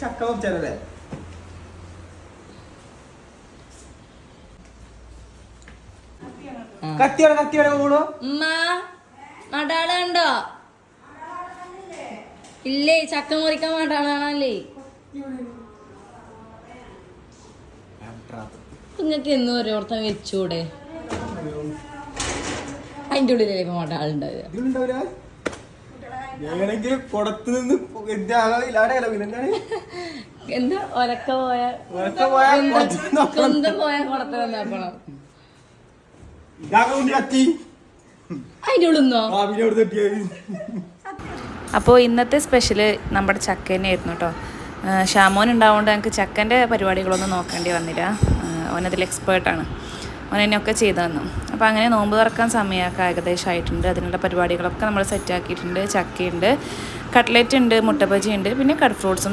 ചക്ക മുറിച്ചാലല്ലേ കത്തിയോടെ കൂടോ മടാളുണ്ടോ ഇല്ലേ ചക്ക മുറിക്കാൻ മടാളാണല്ലേ നിങ്ങൾക്ക് എന്നും ഓരോരുത്തം വെച്ചൂടെ അതിന്റെ ഉള്ളിലേ മടാളുണ്ടാവുക എന്താ ഒരക്ക പോയ കൊന്തം പോയ കുടത്ത് വന്നപ്പോണം അതിന്റെ ഉള്ളിന്നോ. അപ്പോൾ ഇന്നത്തെ സ്പെഷ്യല് നമ്മുടെ ചക്ക തന്നെയായിരുന്നു കേട്ടോ. ഷാമോൻ ഉണ്ടാവുകൊണ്ട് ഞങ്ങൾക്ക് ചക്കൻ്റെ പരിപാടികളൊന്നും നോക്കേണ്ടി വന്നില്ല. അവനതിൽ എക്സ്പേർട്ടാണ്, അവൻ എന്നെയൊക്കെ ചെയ്തു തന്നു. അപ്പോൾ അങ്ങനെ നോമ്പ് തുറക്കാൻ സമയമൊക്കെ ഏകദേശം ആയിട്ടുണ്ട്. അതിനുള്ള പരിപാടികളൊക്കെ നമ്മൾ സെറ്റാക്കിയിട്ടുണ്ട്. ചക്കയുണ്ട്, കട്ട്ലറ്റ് ഉണ്ട്, മുട്ട ബജി ഉണ്ട്, പിന്നെ കട്ട് ഫ്രൂട്ട്സും